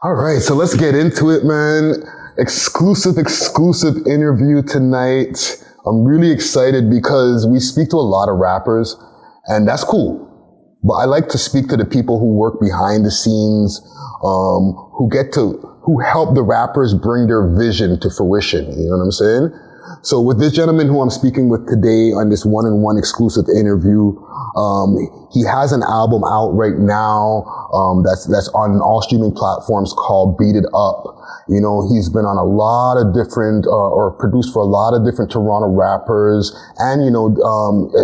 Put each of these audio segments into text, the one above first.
All right, so let's get into it, man. Exclusive interview tonight. I'm really excited because we speak to a lot of rappers, and that's cool. But I like to speak to the people who work behind the scenes, who help the rappers bring their vision to fruition. You know what I'm saying? So with this gentleman who I'm speaking with today on this one-on-one exclusive interview, he has an album out right now, that's on all streaming platforms called Beat It Up. You know, he's been on a lot of different, or produced for a lot of different Toronto rappers. And, you know,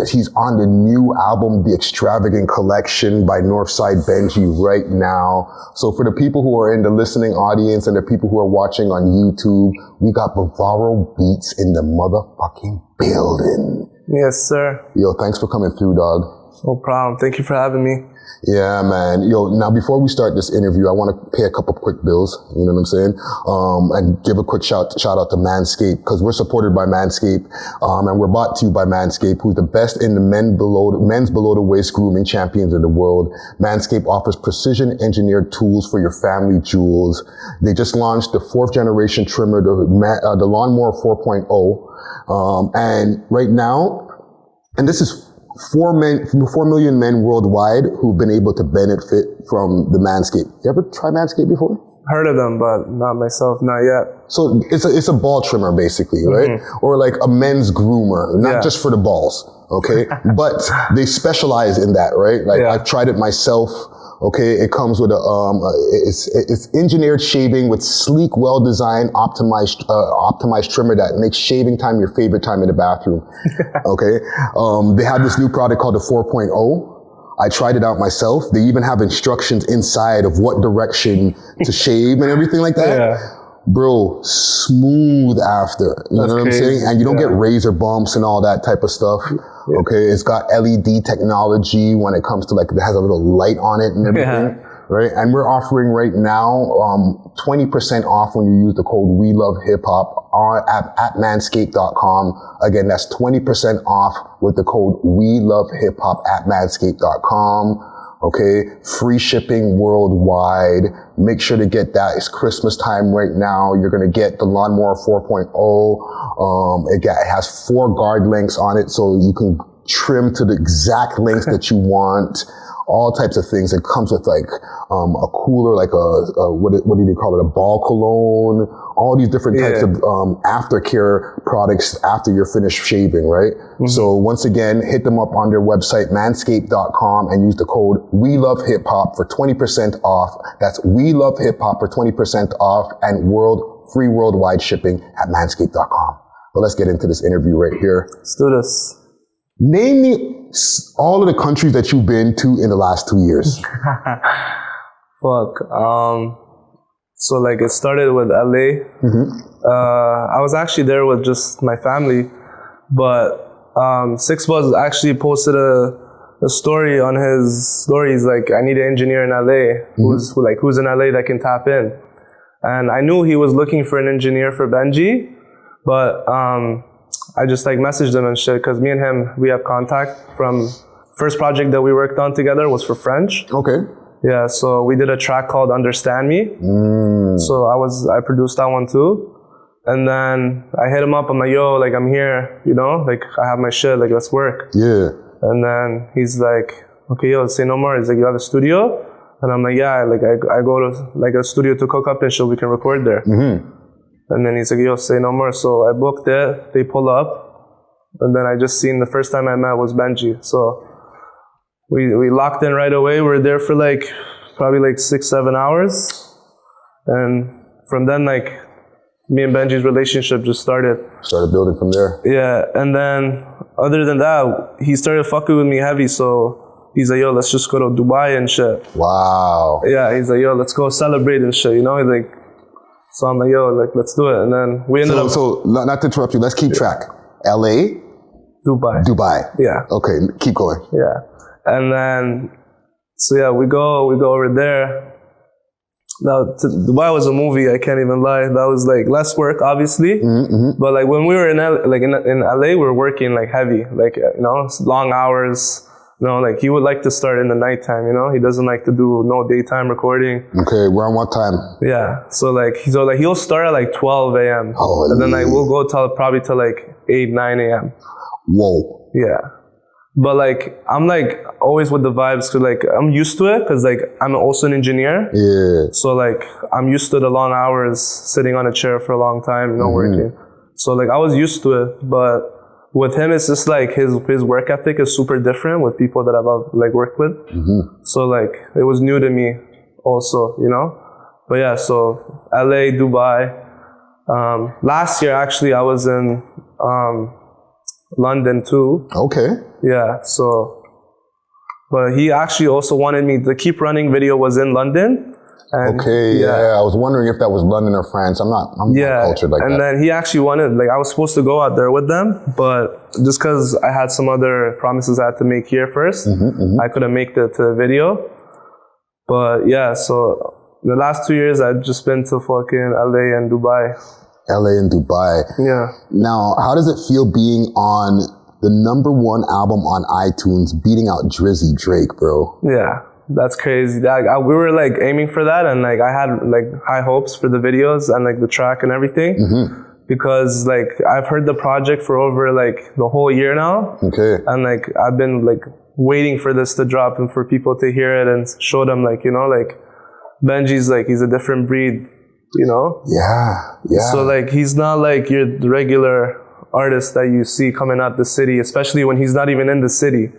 he's on the new album, The Extravagant Collection by NorthSideBenji right now. So for the people who are in the listening audience and the people who are watching on YouTube, we got Bavaro Beatz in the motherfucking building. Yes, sir. Yo, thanks for coming through, dog. No problem. Thank you for having me. Yeah, man. Yo, now before we start this interview, I want to pay a couple quick bills. You know what I'm saying? And give a quick shout out to Manscaped, because we're supported by Manscaped, and we're brought to you by Manscaped, who's the best in the men's below the waist grooming champions in the world. Manscaped offers precision engineered tools for your family jewels. They just launched the 4th generation trimmer, the Lawnmower 4.0, and right now, and this is 4 million men worldwide who've been able to benefit from the Manscaped. You ever try Manscaped before? Heard of them, but not myself, not yet. So it's a ball trimmer basically, right? Or like a men's groomer, not just for the balls, okay? But they specialize in that, right? Like I've tried it myself. Okay, it comes with it's engineered shaving with sleek, well-designed, optimized trimmer that makes shaving time your favorite time in the bathroom. Okay, they have this new product called the 4.0. I tried it out myself. They even have instructions inside of what direction to shave and everything like that. Yeah. Bro, smooth after. You know what I'm saying? And you don't get razor bumps and all that type of stuff. Yeah. Okay, it's got LED technology when it comes to like, it has a little light on it and everything. Yeah. Right? And we're offering right now 20% off when you use the code WeLoveHipHop at manscaped.com. Again, that's 20% off with the code WeLoveHipHop at manscaped.com. Okay, free shipping worldwide. Make sure to get that. It's Christmas time right now. You're gonna get the Lawnmower 4.0. It has 4 guard lengths on it, so you can trim to the exact length that you want. All types of things. It comes with like a cooler, like what do you call it? A ball cologne. All these different types of aftercare products after you're finished shaving, right? So once again, hit them up on their website, manscaped.com, and use the code WeLoveHipHop for 20% off. That's WeLoveHipHop for 20% off and free worldwide shipping at manscaped.com. But let's get into this interview right here. Let's do this. Name me all of the countries that you've been to in the last 2 years. Fuck. So like it started with LA. I was actually there with just my family, but Six Buzz actually posted a story on his stories like, I need an engineer in LA who's in LA that can tap in. And I knew he was looking for an engineer for Benji, but I just like messaged him and shit, because me and him, we have contact from first project that we worked on together was for French. Okay. Yeah, so we did a track called Understand Me. So I produced that one too. And then I hit him up, I'm like, yo, like I'm here, you know, like I have my shit, like let's work. Yeah. And then he's like, okay, yo, say no more. He's like, you have a studio? And I'm like, yeah, like I go to like a studio to cook up and shit, we can record there. And then he's like, yo, say no more. So I booked it, they pull up, and then I just seen the first time I met was Benji. So we locked in right away. We were there for like, probably like 6-7 hours. And from then, like, me and Benji's relationship just started. Started building from there. Yeah, and then other than that, he started fucking with me heavy. So he's like, yo, let's just go to Dubai and shit. Wow. Yeah, he's like, yo, let's go celebrate and shit, you know? He's like, so I'm like, yo, like, let's do it. And then we ended up... So, not to interrupt you, let's keep track. LA? Dubai. Yeah. Okay, keep going. Yeah. And then, so yeah, we go over there. Now, Dubai was a movie, I can't even lie. That was like less work, obviously. But like when we were in LA, we were working like heavy, like, you know, long hours. Like he would like to start in the nighttime, he doesn't like to do no daytime recording. Okay, around what time? Yeah, so he'll start at like 12 a.m. Oh, and then like we'll go probably till like 8, 9 a.m. Whoa. Yeah. But like, I'm like always with the vibes, cause like I'm used to it, cause like I'm also an engineer. Yeah. So like I'm used to the long hours sitting on a chair for a long time, working. So like I was used to it, but with him, it's just like his work ethic is super different with people that I've like worked with. So like it was new to me also, But yeah, so LA, Dubai. Last year actually I was in London too. Okay. Yeah, so, but he actually also wanted me, the Keep Running video was in London. And okay, yeah, I was wondering if that was London or France. I'm not cultured like that. And then he actually wanted, like I was supposed to go out there with them, but just because I had some other promises I had to make here first, I couldn't make the video. But yeah, so the last 2 years I've just been to fucking LA and Dubai. LA and Dubai. Yeah. Now, how does it feel being on the #1 album on iTunes, beating out Drizzy Drake, bro? Yeah, that's crazy. We were like aiming for that, and like I had like high hopes for the videos and like the track and everything, because like I've heard the project for over like the whole year now. Okay. And like I've been like waiting for this to drop and for people to hear it and show them like, like Benji's like, he's a different breed. Yeah. So like he's not like your regular artist that you see coming out the city, especially when he's not even in the city.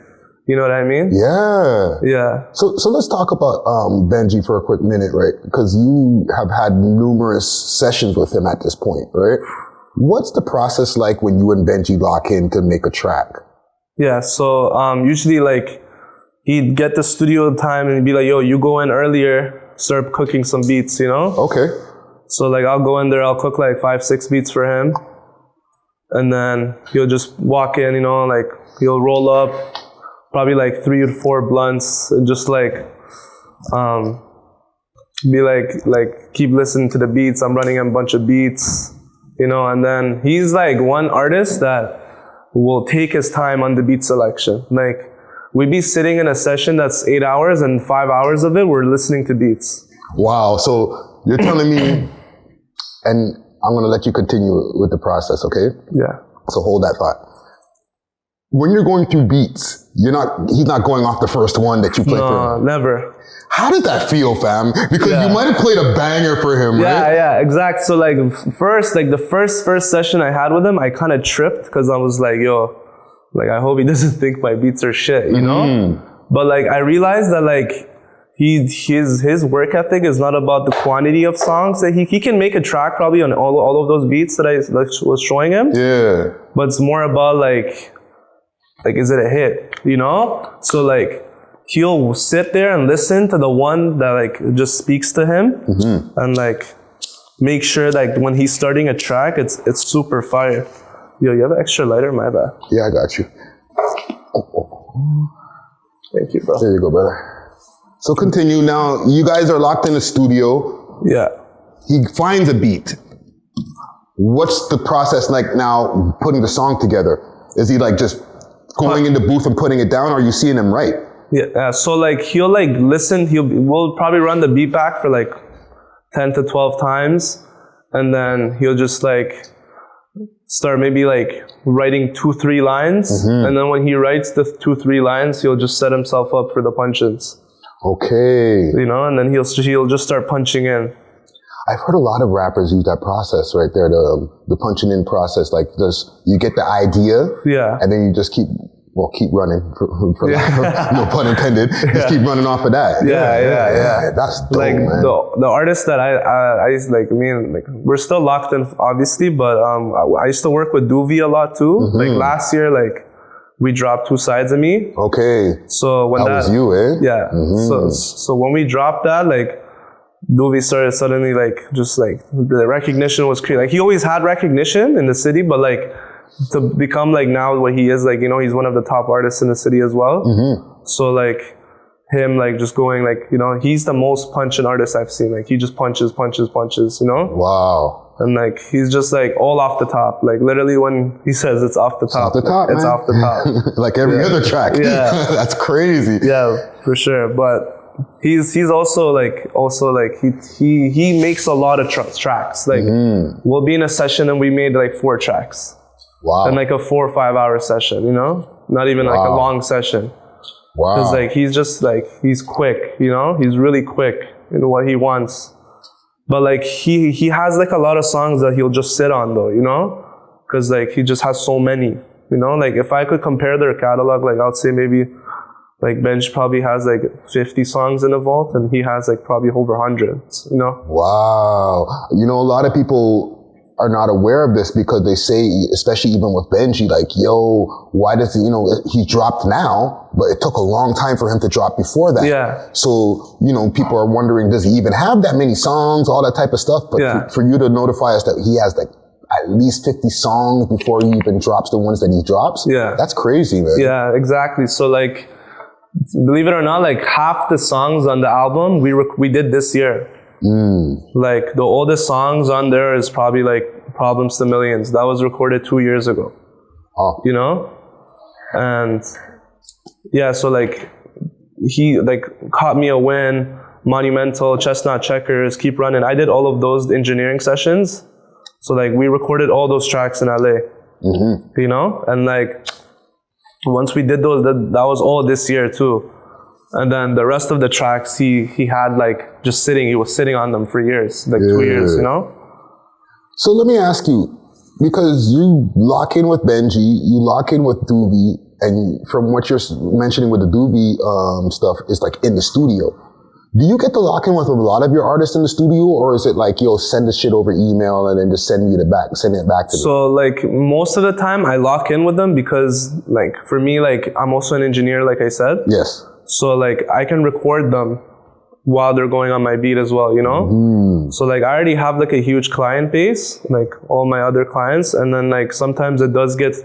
You know what I mean? Yeah. So let's talk about Benji for a quick minute, right? Because you have had numerous sessions with him at this point, right? What's the process like when you and Benji lock in to make a track? Yeah. So usually like he'd get the studio time and he'd be like, yo, you go in earlier, start cooking some beats, Okay. So like I'll go in there, I'll cook like 5-6 beats for him. And then he'll just walk in, like he'll roll up probably like 3 or 4 blunts and just like be like keep listening to the beats. I'm running a bunch of beats, and then he's like one artist that will take his time on the beat selection. Like we'd be sitting in a session that's 8 hours and 5 hours of it we're listening to beats. Wow. So you're telling me, and I'm going to let you continue with the process, okay? Yeah. So hold that thought. When you're going through beats, he's not going off the first one that you play for him. No, never. How did that feel, fam? Because you might have played a banger for him, right? Yeah, exact. So like the first session I had with him, I kind of tripped because I was like, yo, like I hope he doesn't think my beats are shit, But like I realized that like his work ethic is not about the quantity of songs that he can make a track probably on all of those beats that I was showing him. Yeah. But it's more about like is it a hit? So like he'll sit there and listen to the one that like just speaks to him and like make sure that when he's starting a track, it's super fire. Yo, you have an extra lighter? My bad. Yeah, I got you. Thank you, bro. There you go, brother. So continue. Now, you guys are locked in the studio. Yeah. He finds a beat. What's the process like now putting the song together? Is he like just going in the booth and putting it down, or are you seeing him write? Yeah. So like he'll like listen. We'll probably run the beat back for like 10 to 12 times. And then he'll just like start maybe like writing 2-3 lines. And then when he writes the 2-3 lines, he'll just set himself up for the punch-ins. Okay. And then he'll just start punching in. I've heard a lot of rappers use that process right there, the punching in process. Like you get the idea, and then you just keep running, no pun intended. Just keep running off of that. Yeah. That's dope, like man. The artists that I used like we're still locked in obviously, but I used to work with Duvy a lot too. Like last year, like we dropped 2 Sides of Me. Okay. So when that was you, eh? Yeah. So when we dropped that, like Duvy started suddenly like just like the recognition was crazy. Like he always had recognition in the city, but like to become like now what he is, like he's one of the top artists in the city as well. So like him like just going like he's the most punching artist I've seen. Like he just punches. Wow. And like, he's just like all off the top. Like literally when he says it's off the top, it's off the top, it's man. off the top. Like every other track. Yeah. That's crazy. Yeah, for sure. But he's also like he makes a lot of tracks. Like we'll be in a session and we made like 4 tracks. Wow. And like a 4 or 5 hour session, you know? Not even like a long session. Wow. Because like he's just like, he's quick, you know? He's really quick in what he wants. But like he has like a lot of songs that he'll just sit on though, you know? Because like he just has so many, you know? Like if I could compare their catalog, like I'd say maybe like Benj probably has like 50 songs in the vault and he has like probably over hundreds, you know? Wow. You know, a lot of people are not aware of this because they say, especially even with Benji, like, yo, why does he, you know, he dropped now, but it took a long time for him to drop before that. Yeah. So, you know, people are wondering, does he even have that many songs, all that type of stuff? But for you to notify us that he has like at least 50 songs before he even drops the ones that he drops. Yeah. That's crazy, man. Yeah, exactly. So like, believe it or not, like half the songs on the album we did this year. Like the oldest songs on there is probably like Problems to Millions. That was recorded 2 years ago. Oh. You know? And yeah, so like he like Caught Me a Win, Monumental, Chestnut Checkers, Keep Running. I did all of those engineering sessions. So like we recorded all those tracks in LA. You know? And like once we did those, that was all this year too. And then the rest of the tracks he had like just he was sitting on them for years, like 2 years, you know? So let me ask you, because you lock in with Benji, you lock in with Duvy, and from what you're mentioning with the Duvy stuff, is like in the studio. Do you get to lock in with a lot of your artists in the studio, or is it like, yo, send the shit over email and then just send it back to me? So like most of the time I lock in with them because like for me, like I'm also an engineer, like I said. Yes. So like I can record them while they're going on my beat as well, you know? So like I already have like a huge client base, like all my other clients. And then like sometimes it does get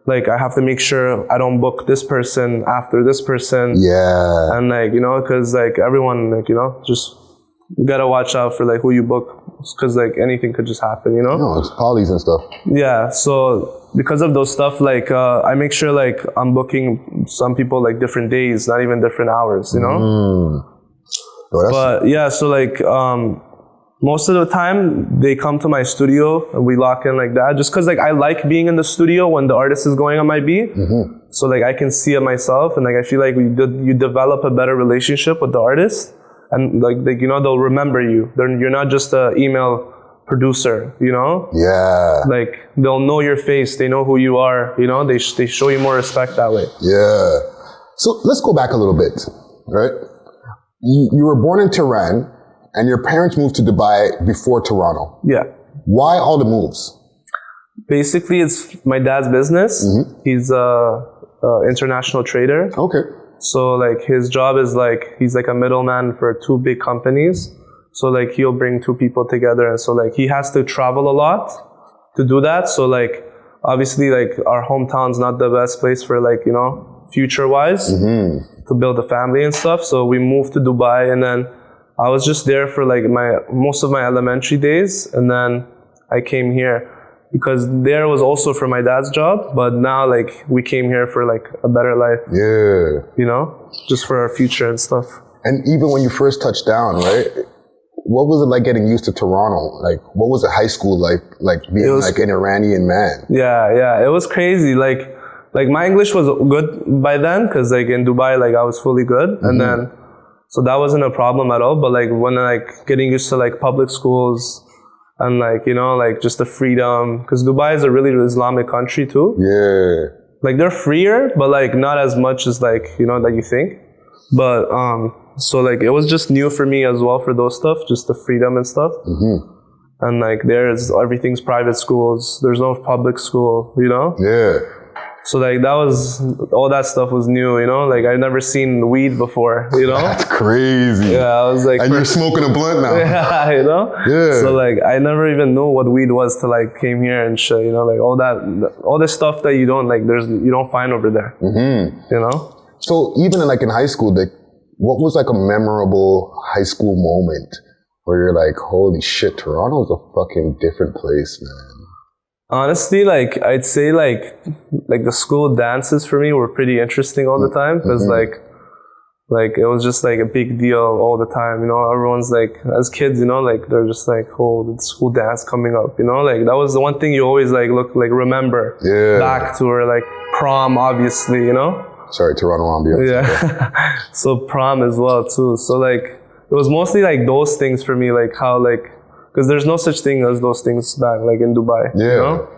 like I have to make sure I don't book this person after this person. Yeah. And like, you know, cause like everyone, like, you know, just you gotta watch out for like who you book. Cause like anything could just happen, you know? No, it's polys and stuff. Yeah. So because of those stuff, like I make sure like I'm booking some people like different days, not even different hours, you know? But yeah, so like most of the time they come to my studio and we lock in like that just because like I like being in the studio when the artist is going on my beat. So like I can see it myself and like I feel like you develop a better relationship with the artist and like you know, they'll remember you. You're not just an email producer, you know? Yeah. Like they'll know your face, they know who you are, you know? They show you more respect that way. Yeah. So let's go back a little bit, right? You were born in Tehran and your parents moved to Dubai before Toronto. Yeah. Why all the moves? Basically, it's my dad's business. He's a international trader. Okay. So like his job is like, he's like a middleman for 2 big companies. So like he'll bring 2 people together. And so like he has to travel a lot to do that. So like obviously like our hometown's not the best place for like, you know, future wise to build a family and stuff. So we moved to Dubai and then I was just there for like most of my elementary days. And then I came here because there was also for my dad's job. But now like we came here for like a better life. Yeah. You know, just for our future and stuff. And even when you first touched down, right? What was it like getting used to Toronto? Like, what was it high school like being like an Iranian man? Yeah, it was crazy. Like my English was good by then because like in Dubai, like I was fully good. And then, so that wasn't a problem at all. But like when like getting used to like public schools and like, you know, like just the freedom, because Dubai is a really Islamic country too. Yeah. Like they're freer, but like not as much as like, you know, that you think. But, so like it was just new for me as well for those stuff, just the freedom and stuff. And like everything's private schools. There's no public school, you know? Yeah. So like all that stuff was new, you know? Like I'd never seen weed before, you know? That's crazy. Yeah, I was like... And you're smoking a blunt now. Yeah, you know? Yeah. So like I never even knew what weed was till I came here and shit, you know? Like all this stuff that you don't find over there, you know? So even in high school, what was like a memorable high school moment where you're like, holy shit, Toronto's a fucking different place, man? Honestly, like, I'd say like the school dances for me were pretty interesting all the time, because like it was just like a big deal all the time, you know. Everyone's like, as kids, you know, like they're just like, oh, the school dance coming up, you know, like that was the one thing you always like remember back to, or like prom, obviously, you know. Sorry, Toronto ambiance. Yeah. So prom as well too. So like it was mostly like those things for me, like how like, because there's no such thing as those things back like in Dubai, you know.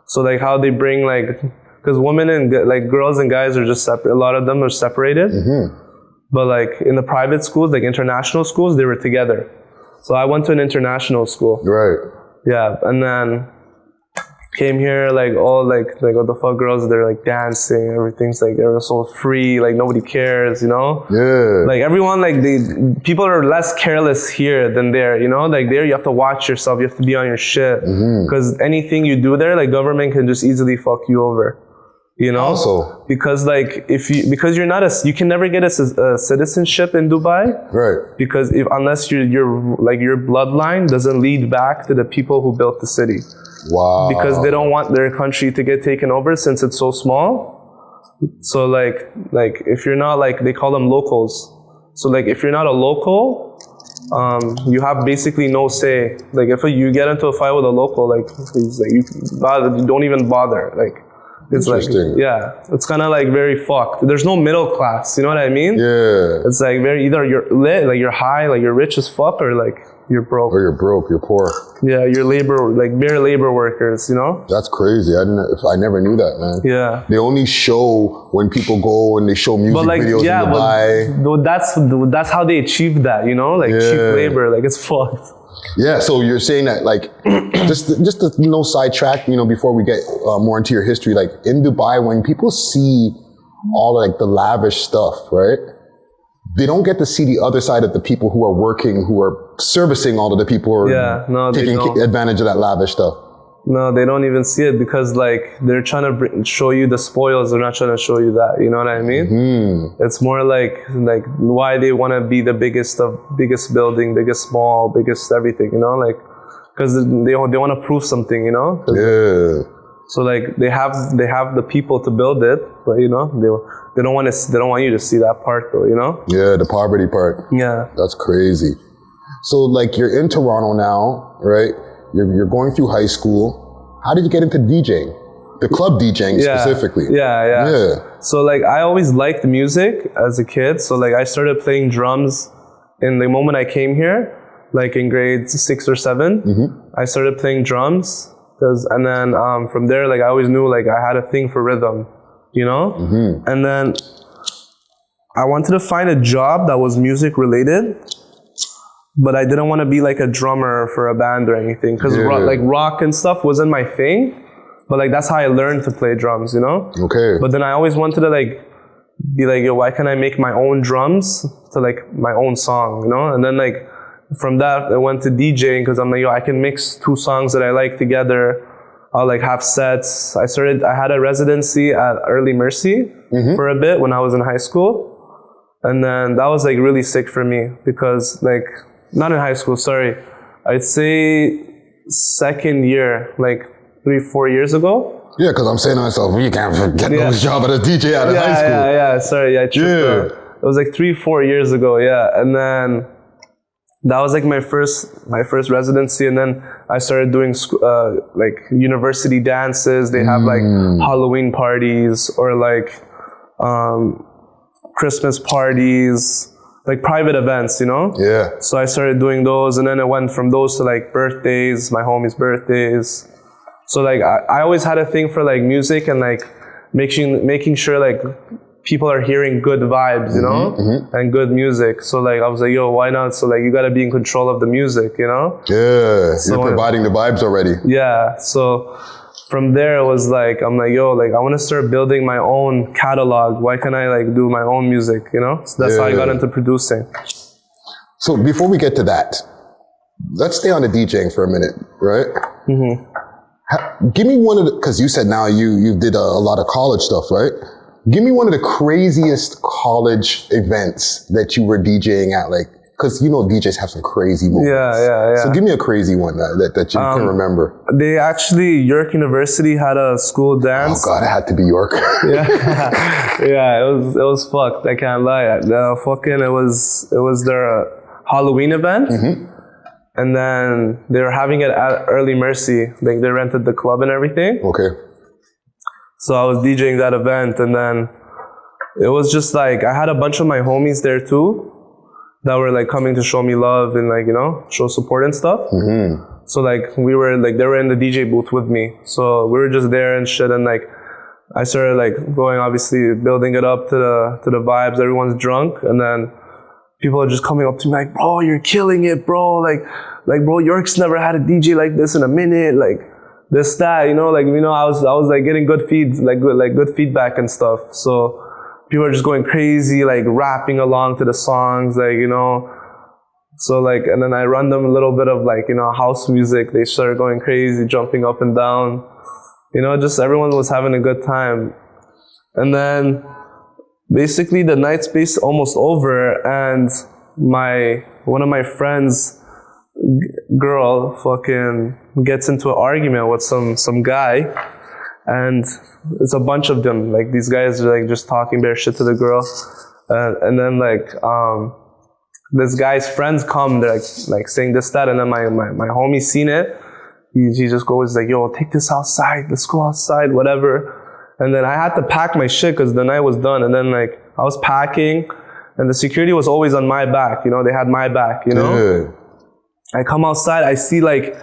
So like how they bring like, because women and like girls and guys are just separate. A lot of them are separated. But like in the private schools, like international schools, they were together. So I went to an international school. Right. Yeah, and then came here like all like what the fuck girls, they're like dancing, everything's like they're so free, like nobody cares, you know. Like everyone, like people are less careless here than there, you know. Like there you have to watch yourself, you have to be on your shit, because anything you do there, like government can just easily fuck you over, you know. Also, because like because you're not you can never get a citizenship in Dubai, right? Because unless your bloodline doesn't lead back to the people who built the city. Wow. Because they don't want their country to get taken over since it's so small. So like if you're not like, they call them locals. So like if you're not a local, you have basically no say. Like if you get into a fight with a local, like you don't even bother. Like it's like, yeah, it's kind of like very fucked. There's no middle class, you know what I mean? Yeah. It's like either you're lit, like you're high, like you're rich as fuck, or like you're broke. Or you're broke, you're poor. Yeah, you're bare labor workers, you know? That's crazy. I never knew that, man. Yeah. They only show when people go and they show music videos in Dubai. That's how they achieve that, you know? Like cheap labor, like it's fucked. Yeah, so you're saying that, like, just to sidetrack, you know, before we get more into your history, like in Dubai, when people see all like the lavish stuff, right? They don't get to see the other side of the people who are working, who are servicing all of the people who are taking advantage of that lavish stuff. No, they don't even see it, because like they're trying to show you the spoils. They're not trying to show you that. You know what I mean? It's more like why they want to be the biggest building, biggest mall, biggest everything. You know, like because they want to prove something. You know? Yeah. So like they have the people to build it, but you know they don't want you to see that part though. You know? Yeah, the poverty part. Yeah. That's crazy. So like you're in Toronto now, right? You're going through high school. How did you get into DJing? The club DJing specifically. Yeah. So like I always liked music as a kid. So like I started playing drums in the moment I came here, like in grade 6 or 7. I started playing drums and then from there, like I always knew like I had a thing for rhythm, you know? And then I wanted to find a job that was music related. But I didn't want to be like a drummer for a band or anything, because like rock and stuff wasn't my thing. But like that's how I learned to play drums, you know? Okay. But then I always wanted to like be like, yo, why can't I make my own drums to like my own song, you know? And then like from that I went to DJing, because I'm like, yo, I can mix 2 songs that I like together. I'll like have sets. I had a residency at Early Mercy for a bit when I was in high school. And then that was like really sick for me, because like, not in high school, sorry. I'd say second year, like 3-4 years ago. Yeah, because I'm saying to myself, you can't get no job at a DJ out of high school. Sorry, I tripped out. It was like 3-4 years ago, and then that was like my first residency, and then I started doing like university dances. They have like Halloween parties or like Christmas parties. Like private events, you know? Yeah. So I started doing those, and then it went from those to like birthdays, my homies' birthdays. So like I always had a thing for like music and like making sure like people are hearing good vibes, you know? And good music. So like I was like, yo, why not? So like you gotta be in control of the music, you know? Yeah, so you're providing the vibes already. Yeah, so from there it was like, I'm like, yo, like I want to start building my own catalog. Why can't I like do my own music, you know? So that's how I got into producing. So before we get to that, let's stay on the DJing for a minute, right? Give me one of the, because you said now you did a lot of college stuff, right? Give me one of the craziest college events that you were DJing at. Like Because you know DJs have some crazy moments. Yeah. So give me a crazy one that you can remember. They actually, York University had a school dance. Oh God, it had to be York. Yeah, it was fucked. I can't lie. It was their Halloween event. And then they were having it at Early Mercy. Like they rented the club and everything. Okay. So I was DJing that event, and then it was just like, I had a bunch of my homies there too that were like coming to show me love and like, you know, show support and stuff. So like they were in the DJ booth with me. So we were just there and shit, and like I started like going, obviously building it up to the vibes. Everyone's drunk, and then people are just coming up to me like, bro, you're killing it, bro. Like bro, York's never had a DJ like this in a minute. Like this, that, you know, I was like getting good feedback and stuff. So people are just going crazy, like rapping along to the songs, like, you know. So like, and then I run them a little bit of like, you know, house music. They started going crazy, jumping up and down. You know, just everyone was having a good time. And then basically the night's almost over, and one of my friends' girl fucking gets into an argument with some guy, and it's a bunch of them. Like these guys are like just talking bare shit to the girl, and then like this guy's friends come. They're like saying this, that, and then my homie seen it. He just goes like, yo, take this outside. Let's go outside, whatever. And then I had to pack my shit because the night was done. And then like I was packing, and the security was always on my back. You know, they had my back. You know. Good. I come outside. I see like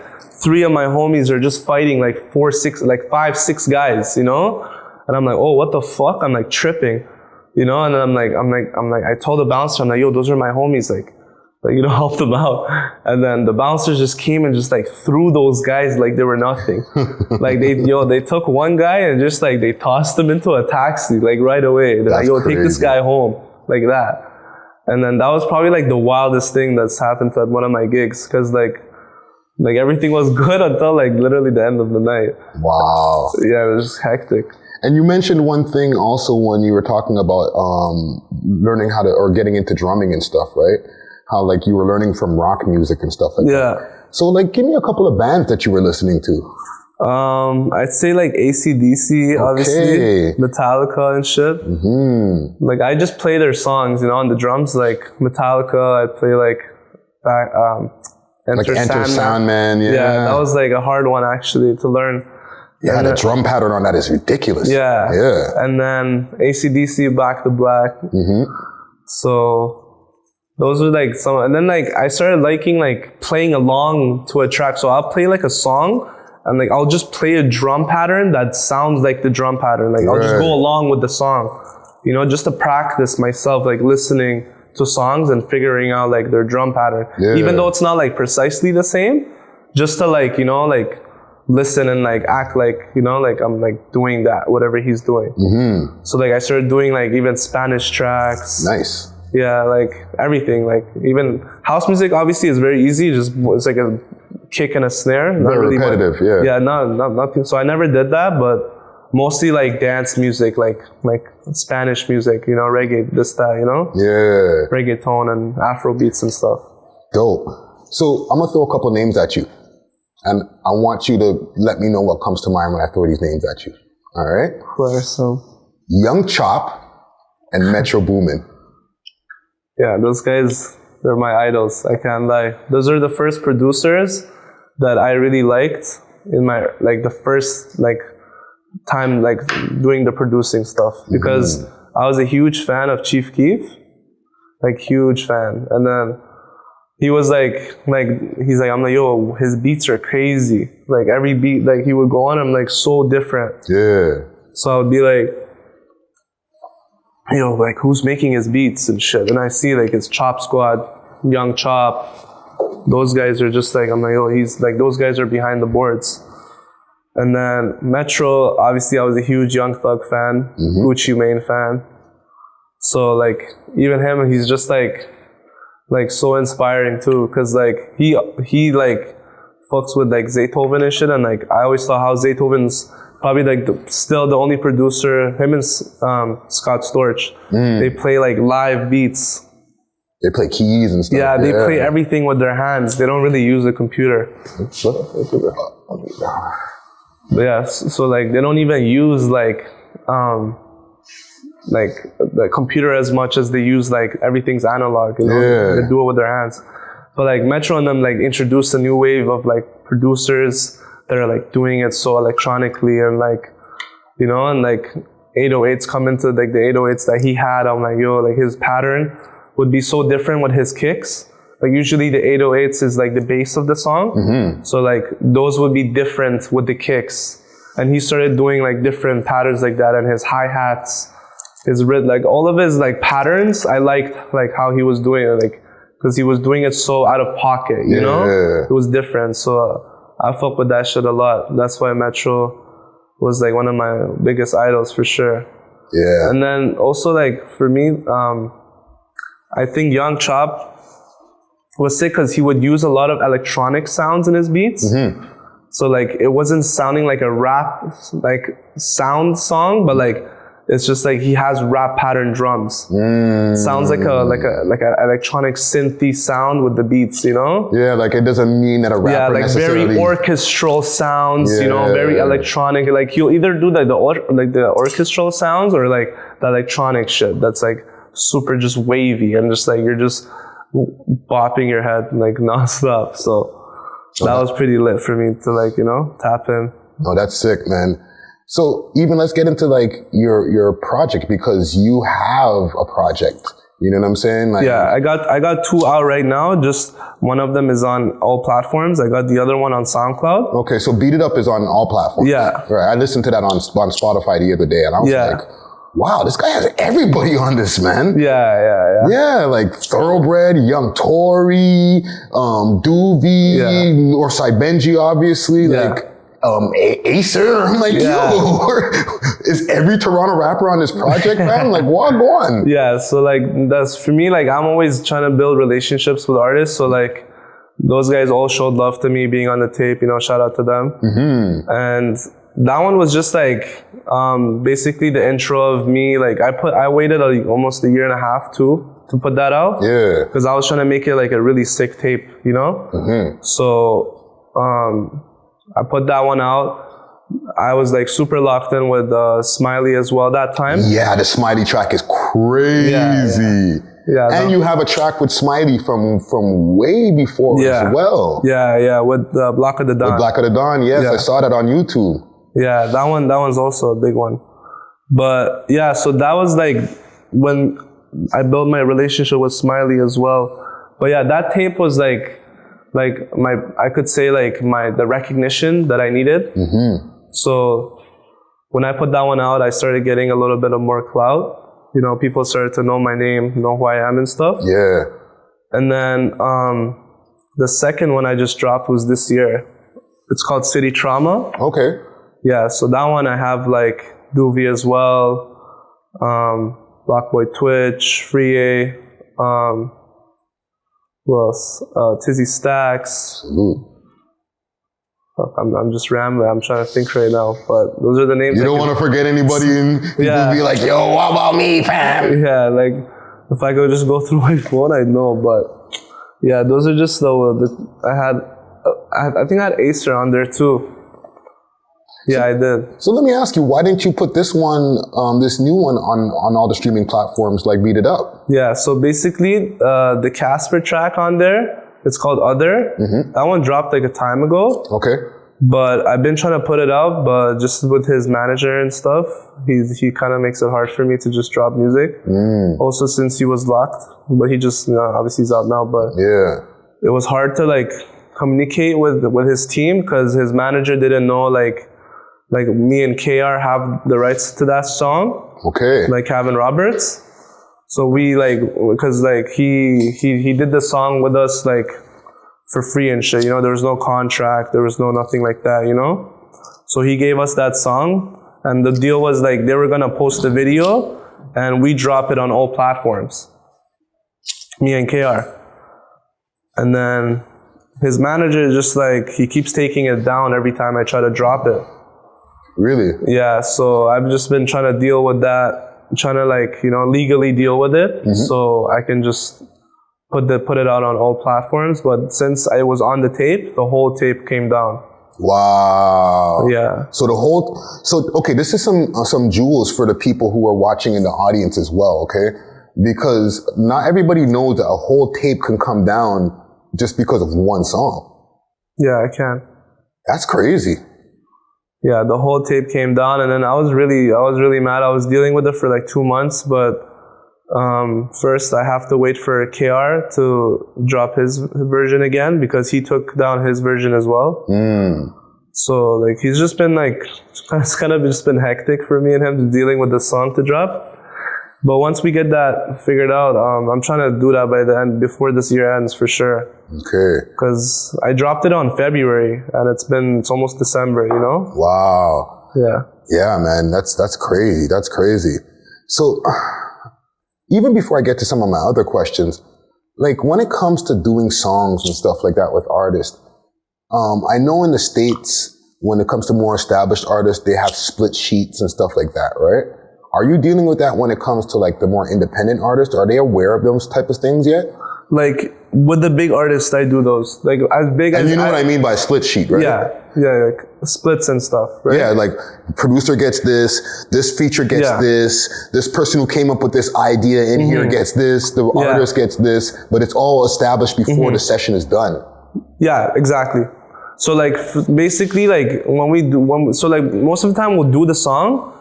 3 of my homies are just fighting like 5, 6 guys. You know. And I'm like, oh, what the fuck? I'm like tripping. You know. And then I'm like, I told the bouncer, I'm like, yo, those are my homies. Like, you know, help them out. And then the bouncers just came and just like threw those guys like they were nothing. Like they took one guy and just like they tossed him into a taxi like right away. They're like, yo, take this guy home, like that. And then that was probably like the wildest thing that's happened at one of my gigs, because like everything was good until like literally the end of the night. Wow. Yeah, it was just hectic. And you mentioned one thing also when you were talking about learning how to, or getting into drumming and stuff, right? How like you were learning from rock music and stuff like that. So like give me a couple of bands that you were listening to. I'd say like AC/DC, obviously, Metallica and shit. Like I just play their songs, you know, on the drums, like Metallica. I play like Enter Sandman. Yeah, that was like a hard one actually to learn. Yeah, the drum pattern on that is ridiculous. Yeah. And then AC/DC, Back to Black. So those are like some, and then like I started liking like playing along to a track. So I'll play like a song, and like I'll just play a drum pattern that sounds like the drum pattern. Like I'll just go along with the song, you know, just to practice myself, like listening to songs and figuring out like their drum pattern. Even though it's not like precisely the same, just to like, you know, like listen and like act like, you know, like I'm like doing that, whatever he's doing. So like I started doing like even Spanish tracks. Nice. Yeah, like everything, like even house music obviously is very easy. It's like a kick and a snare. Not very really repetitive, Yeah, nothing. So I never did that, but mostly like dance music, like Spanish music, you know, reggae, this, that, you know? Yeah. Reggaeton and Afro beats and stuff. Dope. So I'm gonna throw a couple names at you, and I want you to let me know what comes to mind when I throw these names at you. All right? So Young Chop and Metro Boomin. Yeah, those guys, they're my idols. I can't lie. Those are the first producers that I really liked in my, like the first like time like doing the producing stuff, because I was a huge fan of Chief Keef, like huge fan. And then he was he's like, I'm like, yo, his beats are crazy. Like every beat, like he would go on, I'm like so different. Yeah. So I would be like, you know, like who's making his beats and shit. And I see like his Chop Squad, Young Chop, those guys are just like, I'm like, oh, he's like, those guys are behind the boards. And then Metro, obviously I was a huge Young Thug fan, Gucci Mane fan. So like even him, he's just like so inspiring too, cause like he like fucks with like Zaytoven and shit, and like I always saw how Zaytoven's probably like still the only producer, him and Scott Storch, they play like live beats They play keys and stuff. Yeah, they play everything with their hands. They don't really use a computer. But yeah, so like they don't even use like the computer as much as they use like everything's analog, you know? They do it with their hands. But like Metro and them like introduced a new wave of like producers that are like doing it so electronically and like, you know, and like 808s come into like the 808s that he had. I'm like, yo, like his pattern would be so different with his kicks. Like usually the 808s is like the base of the song. So like those would be different with the kicks. And he started doing like different patterns like that, and his hi-hats, his like all of his like patterns. I liked like how he was doing it, like because he was doing it so out of pocket, you know? It was different. So I fuck with that shit a lot. That's why Metro was like one of my biggest idols for sure. Yeah. And then also like for me, I think Young Chop was sick because he would use a lot of electronic sounds in his beats. So like it wasn't sounding like a rap like sound song, but like it's just like he has rap pattern drums. Sounds like a electronic synthy sound with the beats, you know? Yeah, like it doesn't mean that a rapper like necessarily... very orchestral sounds, you know, very electronic. Like he'll either do like the orchestral sounds or like the electronic shit that's like super just wavy and just like you're just bopping your head like nonstop. So that was pretty lit for me to like, you know, tap in. Oh, that's sick, man. So even let's get into like your project, because you have a project. You know what I'm saying? Like, yeah, I got 2 out right now. Just one of them is on all platforms. I got the other one on SoundCloud. Okay, so Beat It Up is on all platforms. Yeah. Right. I listened to that on Spotify the other day, and I was like, wow, this guy has everybody on this, man. Yeah, like Thoroughbred, Young Tory, Duvy, NorthSideBenji, obviously, like Acer. I'm like, yo, is every Toronto rapper on this project, man? Like, what going? Yeah, so like that's for me. Like I'm always trying to build relationships with artists. So like those guys all showed love to me being on the tape. You know, shout out to them. And that one was just like basically the intro of me. Like I waited almost a year and a half to put that out. Yeah. Because I was trying to make it like a really sick tape, you know? So I put that one out. I was like super locked in with Smiley as well that time. Yeah, the Smiley track is crazy. Yeah, and you have a track with Smiley from way before as well. Yeah, with Black of the Dawn. With Black of the Dawn, yes, I saw that on YouTube. Yeah, that one's also a big one. But yeah, so that was like when I built my relationship with Smiley as well. But yeah, that tape was like I could say like the recognition that I needed. So when I put that one out, I started getting a little bit of more clout. You know, people started to know my name, know who I am and stuff. Yeah. And then the second one I just dropped was this year. It's called City Trauma. Okay. Yeah, so that one I have like Duvy as well, Blockboy Twitch, Free A, who else? Tizzy Stacks. I'm just rambling. I'm trying to think right now, but those are the names. You don't want to forget anybody and be like, yo, what about me, fam? Yeah, like if I could just go through my phone, I'd know. But yeah, those are just I think I had Acer on there too. Yeah, I did. So let me ask you, why didn't you put this one, this new one on all the streaming platforms like Beat It Up? Yeah, so basically the Casper track on there, it's called Other. That one dropped like a time ago. Okay. But I've been trying to put it out, but just with his manager and stuff, he kind of makes it hard for me to just drop music. Also since he was locked, but he just, obviously he's out now, but it was hard to like communicate with his team because his manager didn't know like me and KR have the rights to that song. Okay. Like Kevin Roberts. So we because he did the song with us like for free and shit, you know, there was no contract, there was no nothing like that, you know? So he gave us that song and the deal was like they were gonna post the video and we drop it on all platforms. Me and KR. And then his manager just like, he keeps taking it down every time I try to drop it. Really? Yeah, so I've just been trying to deal with that, trying to like, legally deal with it so I can just put it out on all platforms. But since I was on the tape, the whole tape came down. Wow. Yeah. So okay, this is some jewels for the people who are watching in the audience as well, okay? Because not everybody knows that a whole tape can come down just because of one song. Yeah, I can. That's crazy. Yeah, the whole tape came down, and then I was really mad. I was dealing with it for like 2 months, but first I have to wait for KR to drop his version again because he took down his version as well. So like he's just been like, it's kind of just been hectic for me and him dealing with the song to drop. But once we get that figured out, I'm trying to do that by the end, before this year ends for sure. Okay. Because I dropped it on February and it's almost December, you know? Wow. Yeah. Yeah, man, that's crazy. That's crazy. So even before I get to some of my other questions, like when it comes to doing songs and stuff like that with artists, I know in the States, when it comes to more established artists, they have split sheets and stuff like that, right? Are you dealing with that when it comes to like the more independent artists? Are they aware of those type of things yet? Like with the big artists, I do those. Like as big as. And you know what I mean by split sheet, right? Yeah, like splits and stuff, right? Yeah, like producer gets this feature gets this person who came up with this idea in here gets this, the artist gets this, but it's all established before the session is done. Yeah, exactly. So like basically like so like most of the time we'll do the song,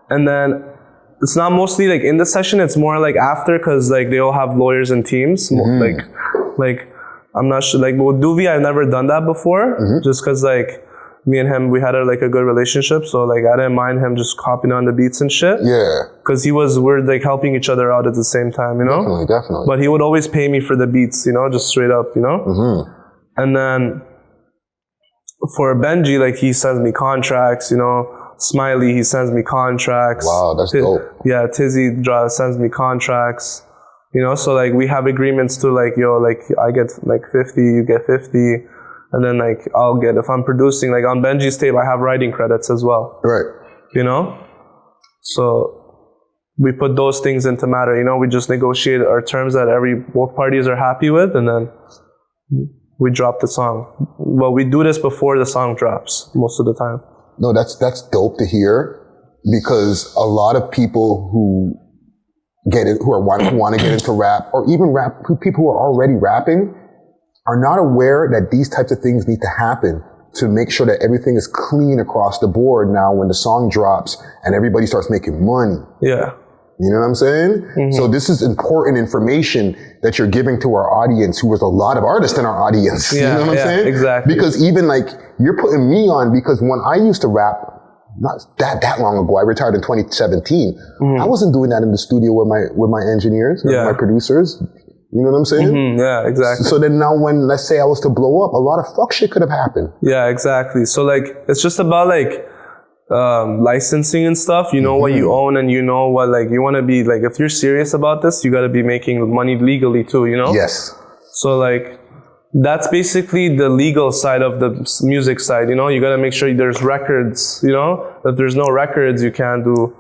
and then it's not mostly like in the session, it's more like after, because like they all have lawyers and teams. Like I'm not sure, like with Duvy, I've never done that before, just because like me and him, we had a good relationship, so like I didn't mind him just copying on the beats and shit. Yeah. Because we're like helping each other out at the same time, you know? Definitely. But he would always pay me for the beats, you know, just straight up, you know? And then for Benji, like he sends me contracts, you know. Smiley, he sends me contracts. Wow, that's dope. Yeah, Tizzy sends me contracts. You know, so like we have agreements to like, yo, like I get like 50, you get 50. And then like I'll get, if I'm producing, like on Benji's tape, I have writing credits as well. Right. You know? So we put those things into matter, you know, we just negotiate our terms that both parties are happy with, and then we drop the song. Well, we do this before the song drops most of the time. No, that's dope to hear, because a lot of people who want to get into rap, or even people who are already rapping, are not aware that these types of things need to happen to make sure that everything is clean across the board now when the song drops and everybody starts making money. Yeah. You know what I'm saying? So this is important information that you're giving to our audience, who was a lot of artists in our audience. Yeah, you know what I'm saying? Exactly. Because even like, you're putting me on, because when I used to rap, not that long ago, I retired in 2017. I wasn't doing that in the studio with my engineers, and my producers. You know what I'm saying? Yeah, exactly. So then now when, let's say I was to blow up, a lot of fuck shit could have happened. Yeah, exactly. So like, it's just about like, licensing and stuff. You know what you own, and you know what, like, you want to be, like, if you're serious about this, you got to be making money legally too, you know? Yes. So like, that's basically the legal side of the music side, you know? You got to make sure there's records, you know? If there's no records, you can't do,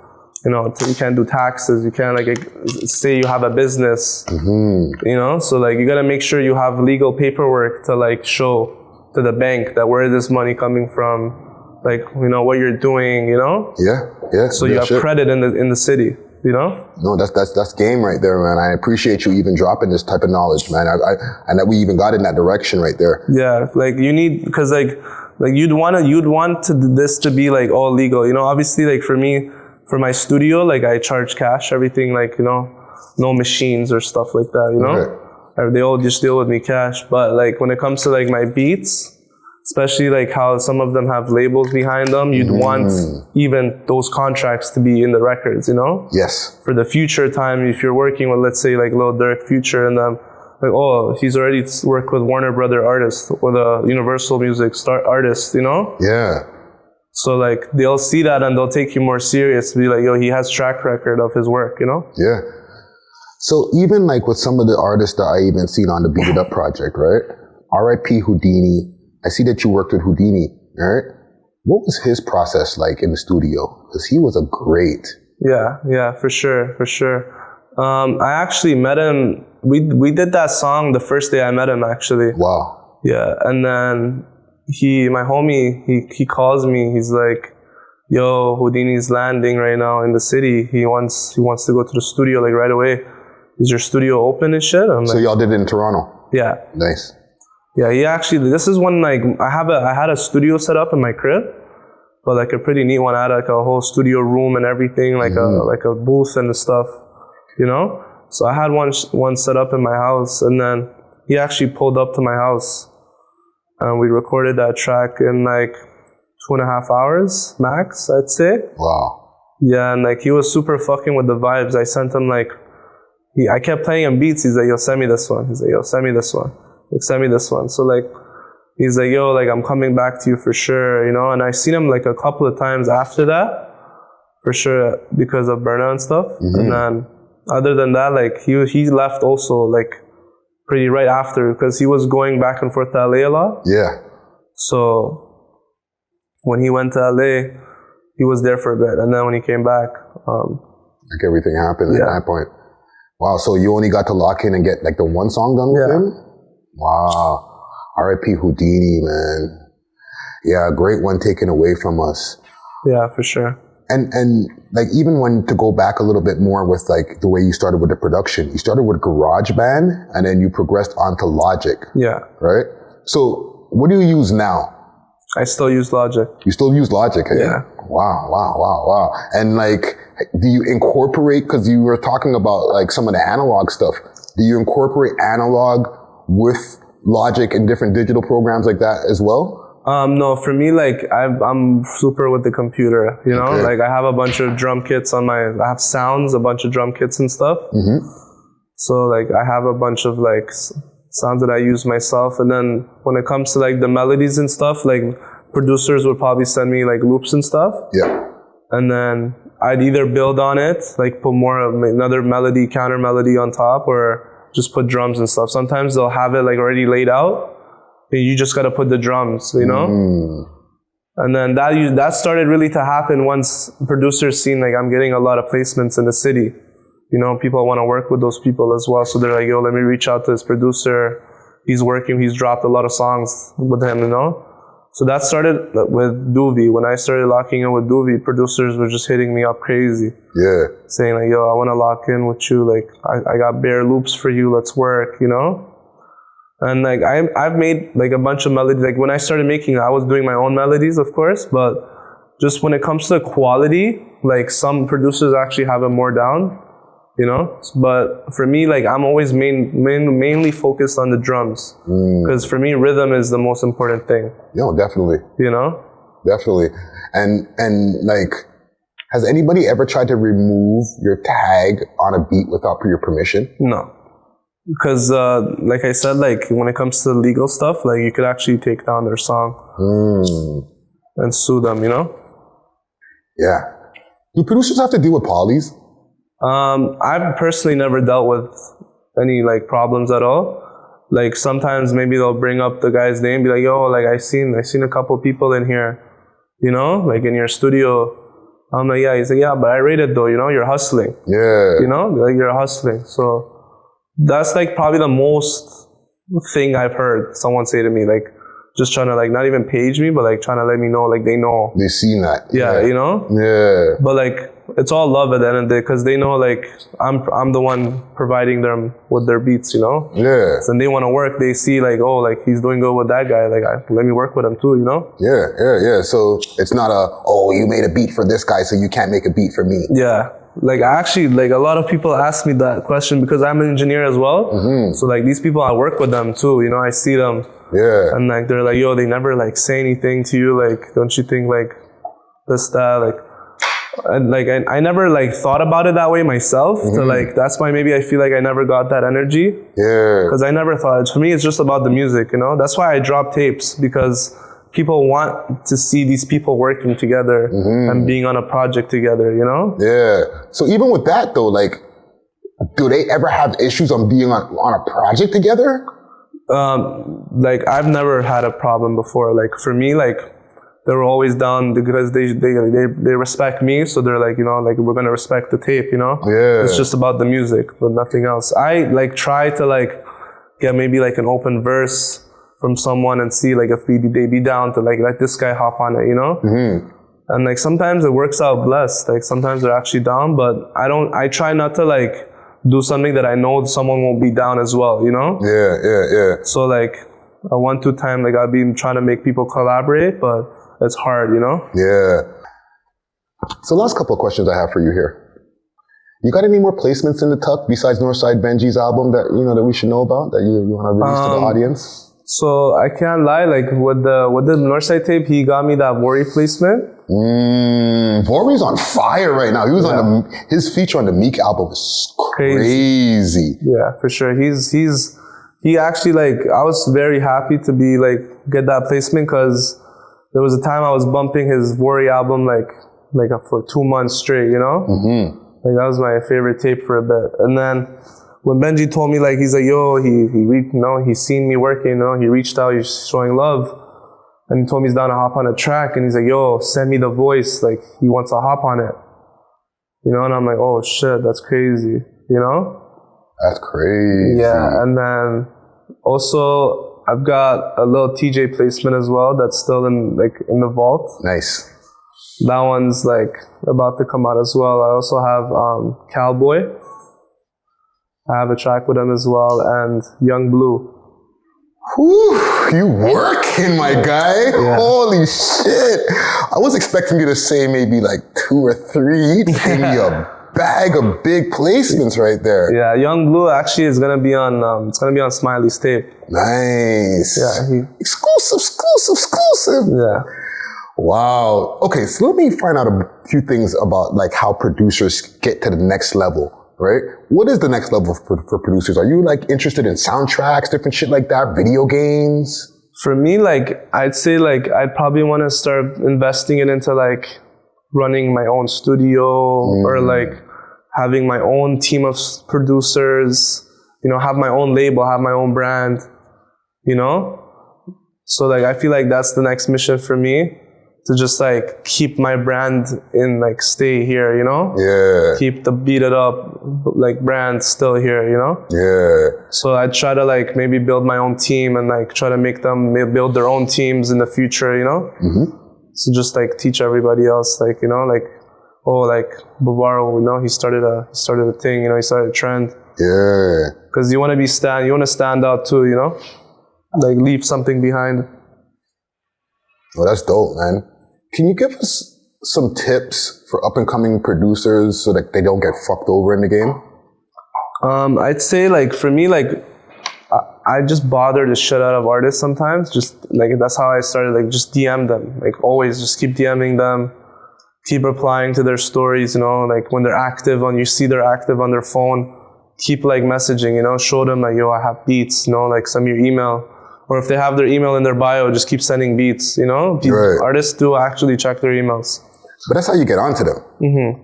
you know, you can't do taxes. You can't like say you have a business, you know? So like, you got to make sure you have legal paperwork to like show to the bank that where is this money coming from, like, you know, what you're doing, you know? Yeah. So you have credit in the city, you know? No, that's game right there, man. I appreciate you even dropping this type of knowledge, man. And that we even got in that direction right there. Yeah, like you need, because like you'd want this to be like all legal, you know? Obviously, like for me, for my studio, like I charge cash, everything, like, you know, no machines or stuff like that, you know? Right. They all just deal with me cash. But like when it comes to like my beats, especially like how some of them have labels behind them, you'd want even those contracts to be in the records, you know? Yes. For the future time, if you're working with, let's say, like Lil Durk, Future, and them, like, oh, he's already worked with Warner Brother artists, or the Universal Music artists, you know? Yeah. So like, they'll see that and they'll take you more serious, be like, yo, he has track record of his work, you know? Yeah. So even like with some of the artists that I even seen on the Beat It Up project, right? R.I.P. Houdini. I see that you worked with Houdini, right? What was his process like in the studio? Because he was a great. Yeah, for sure. I actually met him we did that song the first day I met him, actually. Wow. Yeah, and then my homie, he calls me. He's like, "Yo, Houdini's landing right now in the city. He wants to go to the studio like right away. Is your studio open and shit?" I'm so like, y'all did it in Toronto? Yeah. Nice. Yeah, he actually. This is when like I had a studio set up in my crib, but like a pretty neat one. I had like a whole studio room and everything, like a booth and stuff, you know. So I had one set up in my house, and then he actually pulled up to my house, and we recorded that track in like 2.5 hours max, I'd say. Wow. Yeah, and like he was super fucking with the vibes. I sent him like, I kept playing him beats. He's like, "Yo, send me this one." He's like, "Yo, send me this one." Like, send me this one. So like, he's like, "Yo, like I'm coming back to you for sure," you know. And I seen him like a couple of times after that, for sure, because of Burna and stuff. And then other than that, like he left also like pretty right after, because he was going back and forth to LA a lot. Yeah. So when he went to LA, he was there for a bit, and then when he came back, like everything happened at that point. Wow. So you only got to lock in and get like the one song done with him? Wow. R.I.P. Houdini, man. Yeah, a great one taken away from us. Yeah, for sure. And like, even when, to go back a little bit more with like the way you started with the production, you started with GarageBand and then you progressed onto Logic. Yeah. Right? So what do you use now? I still use Logic. You still use Logic? Eh? Yeah. Wow. And like, do you incorporate, because you were talking about like some of the analog stuff, do you incorporate analog with Logic and different digital programs like that as well? No, for me, like I'm super with the computer, you know, like I have a bunch of drum kits I have sounds, a bunch of drum kits and stuff. So like I have a bunch of like sounds that I use myself. And then when it comes to like the melodies and stuff, like producers would probably send me like loops and stuff. Yeah. And then I'd either build on it, like put another melody, counter melody on top, or just put drums and stuff. Sometimes they'll have it like already laid out. You just got to put the drums, you know? And then that started really to happen once producers seen like I'm getting a lot of placements in the city. You know, people want to work with those people as well. So they're like, "Yo, let me reach out to this producer. He's dropped a lot of songs with him, you know?" So that started with Duvy. When I started locking in with Duvy, producers were just hitting me up crazy. Yeah. Saying like, "Yo, I want to lock in with you. Like, I got bare loops for you. Let's work," you know? And like I've made like a bunch of melodies. Like when I started making, I was doing my own melodies, of course, but just when it comes to the quality, like some producers actually have it more down, you know. But for me, like I'm always mainly focused on the drums, because for me, rhythm is the most important thing. No, definitely. You know, definitely. And like, has anybody ever tried to remove your tag on a beat without your permission? No. Because, like I said, like when it comes to the legal stuff, like you could actually take down their song and sue them, you know? Yeah. Do producers have to deal with polys? I've personally never dealt with any like problems at all. Like sometimes maybe they'll bring up the guy's name, be like, "Yo, like I seen a couple people in here, you know, like in your studio." I'm like, "Yeah." He's like, "Yeah, but I rated though, you know, you're hustling." Yeah. You know, like you're hustling. So that's like probably the most thing I've heard someone say to me, like just trying to like not even page me, but like trying to let me know, like they know. They seen that. Yeah, you know? Yeah. But like it's all love at the end of the day, because they know like I'm the one providing them with their beats, you know? Yeah. So when they want to work, they see like, oh, like he's doing good with that guy, like let me work with him too, you know? Yeah. So it's not you made a beat for this guy, so you can't make a beat for me. Yeah. Like actually, like a lot of people ask me that question because I'm an engineer as well. So like these people, I work with them too, you know, I see them. Yeah. And like, they're like, "Yo, they never like say anything to you. Like, don't you think like this, that, like," and like, I never like thought about it that way myself. So like, that's why maybe I feel like I never got that energy. Yeah. Cause I never thought, for me, it's just about the music, you know? That's why I drop tapes, because people want to see these people working together and being on a project together, you know? Yeah. So even with that though, like, do they ever have issues on being on a project together? Like I've never had a problem before. Like for me, like they were always down because they respect me. So they're like, you know, like we're going to respect the tape, you know? Yeah. It's just about the music, but nothing else. I like try to like get maybe like an open verse from someone and see like if they be down to like let this guy hop on it, you know? Mm-hmm. And like sometimes it works out blessed. Like sometimes they're actually down, but I try not to like do something that I know someone won't be down as well, you know? Yeah. So like a 1-2 time, like I've been trying to make people collaborate, but it's hard, you know? Yeah. So last couple of questions I have for you here. You got any more placements in the tuck besides NorthSideBenji's album that, you know, that we should know about, that you want to release to the audience? So I can't lie, like with the Northside tape, he got me that Worry placement. Worry's on fire right now. He was on his feature on the Meek album is crazy. Yeah, for sure. He actually, like, I was very happy to be like get that placement because there was a time I was bumping his Worry album like for 2 months straight, you know? Mm-hmm. Like that was my favorite tape for a bit. And then when Benji told me, like, he's like, yo, he's seen me working, you know, he reached out, he's showing love. And he told me he's down to hop on a track. And he's like, yo, send me the voice. Like, he wants to hop on it. You know, and I'm like, oh shit, that's crazy. You know? That's crazy. Yeah, and then also I've got a little TJ placement as well that's still in the vault. Nice. That one's like about to come out as well. I also have Cowboy. I have a track with him as well, and Young Blue. Whew, you working, my guy. Yeah. Holy shit. I was expecting you to say maybe like 2 or 3. You gave me a bag of big placements right there. Yeah, Young Blue actually is gonna be on Smiley's tape. Nice. Yeah. Exclusive. Yeah. Wow. Okay, so let me find out a few things about like how producers get to the next level. Right? What is the next level for producers? Are you like interested in soundtracks, different shit like that, video games? For me, like, I'd say like, I'd probably want to start investing it into like running my own studio or like having my own team of producers, you know, have my own label, have my own brand, you know? So like, I feel like that's the next mission for me. To just like keep my brand in, like stay here, you know? Yeah. Keep the beat it up like brand still here, you know? Yeah. So I try to like maybe build my own team and like try to make them build their own teams in the future, you know? Mm-hmm. So just like teach everybody else, like, you know, like, oh, like Bavaro, you know, he started a thing, you know, he started a trend. Yeah. Because you want to stand out too, you know? Like leave something behind. Oh, that's dope, man. Can you give us some tips for up-and-coming producers so that they don't get fucked over in the game? I'd say, like, for me, like, I just bother the shit out of artists sometimes. Just, like, that's how I started, like, just DM them. Like, always just keep DMing them. Keep replying to their stories, you know? Like, when they're active, you see they're active on their phone, keep, like, messaging, you know? Show them, like, yo, I have beats, you know? Like, send me your email. Or if they have their email in their bio, just keep sending beats, you know? Right. Artists do actually check their emails. But that's how you get onto them. Mm-hmm.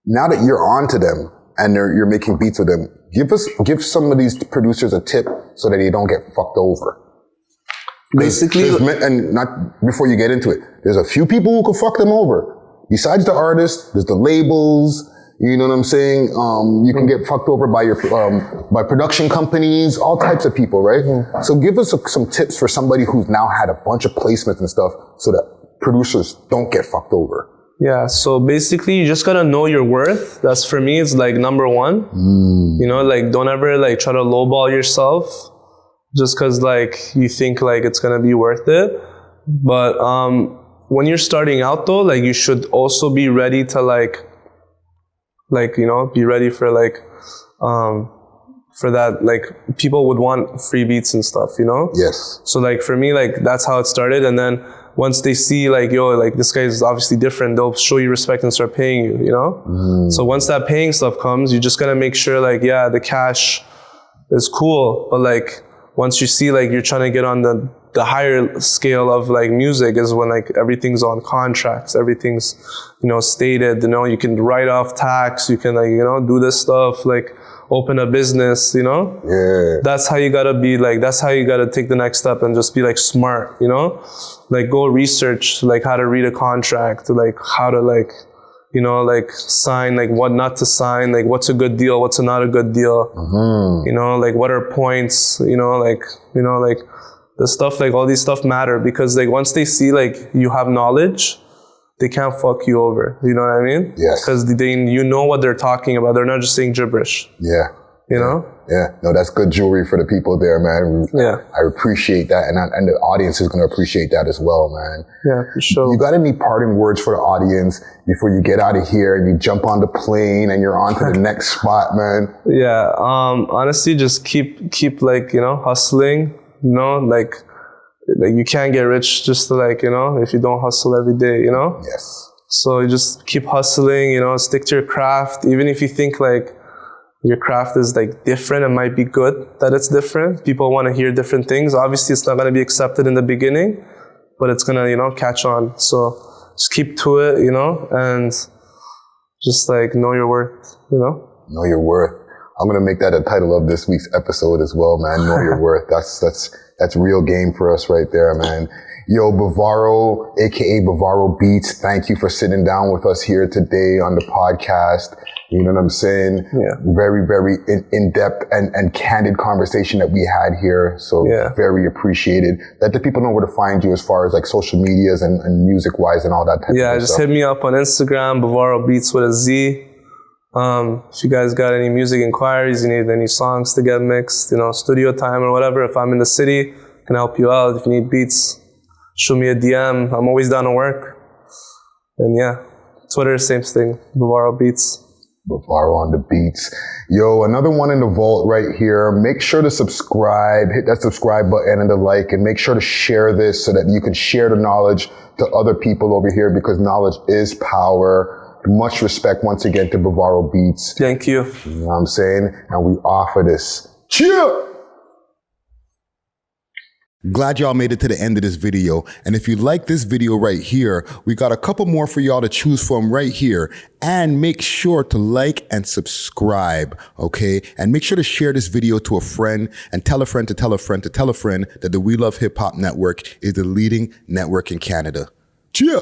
Now that you're onto them and you're making beats with them, give some of these producers a tip so that they don't get fucked over. Basically, and not before you get into it, there's a few people who can fuck them over. Besides the artists, there's the labels. You know what I'm saying? You can get fucked over by by production companies, all types of people, right? Mm-hmm. So give us some tips for somebody who's now had a bunch of placements and stuff so that producers don't get fucked over. Yeah, so basically you just gotta know your worth. That's, for me, it's like number one. You know, like don't ever like try to lowball yourself just cause like you think like it's gonna be worth it. But when you're starting out though, like you should also be ready to like, you know, be ready for like, for that, like people would want free beats and stuff, you know? Yes. So like for me, like that's how it started. And then once they see like, yo, like this guy is obviously different, they'll show you respect and start paying you, you know? So once that paying stuff comes, you just gotta make sure like, yeah, the cash is cool. But like, once you see like you're trying to get on the higher scale of like music is when like everything's on contracts, everything's, you know, stated, you know, you can write off tax, you can like, you know, do this stuff, like open a business, you know? Yeah. That's how you gotta be like, that's how you gotta take the next step and just be like smart, you know? Like go research like how to read a contract, like how to like, you know, like sign, like what not to sign, like what's a good deal, what's not a good deal, you know, like what are points, you know, like the stuff, like all these stuff matter because like once they see like you have knowledge, they can't fuck you over. You know what I mean? Yes. Because you know what they're talking about. They're not just saying gibberish. Yeah. You know? Yeah. No, that's good jewelry for the people there, man. Yeah. I appreciate that. And the audience is going to appreciate that as well, man. Yeah, for sure. You got any parting words for the audience before you get out of here and you jump on the plane and you're on to the next spot, man? Yeah. Honestly, just keep like, you know, hustling, you know, like you can't get rich just to like, you know, if you don't hustle every day, you know? Yes. So you just keep hustling, you know, stick to your craft. Even if you think like your craft is like different, it might be good that it's different. People want to hear different things. Obviously, it's not going to be accepted in the beginning, but it's going to, you know, catch on. So just keep to it, you know, and just like know your worth, you know? Know your worth. I'm going to make that a title of this week's episode as well, man. Know your worth. That's real game for us right there, man. Yo, Bavaro, aka Bavaro Beatz, thank you for sitting down with us here today on the podcast. You know what I'm saying? Yeah. Very, very in-depth and candid conversation that we had here. So very appreciated. Let the people know where to find you as far as like social medias and music-wise and all that type of stuff. Yeah, just hit me up on Instagram, Bavaro Beatz with a Z. If you guys got any music inquiries, you need any songs to get mixed, you know, studio time or whatever, if I'm in the city, I can help you out. If you need beats, shoot me a DM. I'm always down to work. And yeah, Twitter, same thing, Bavaro Beatz. Bavaro on the beats. Yo, another one in the vault right here. Make sure to subscribe, hit that subscribe button and the like, and make sure to share this so that you can share the knowledge to other people over here because knowledge is power. Much respect once again to Bavaro Beatz. Thank you. You know what I'm saying? And we offer this. Cheer! Glad y'all made it to the end of this video. And if you like this video right here, we got a couple more for y'all to choose from right here. And make sure to like and subscribe, okay? And make sure to share this video to a friend and tell a friend to tell a friend to tell a friend that the We Love Hip Hop Network is the leading network in Canada. Cheer!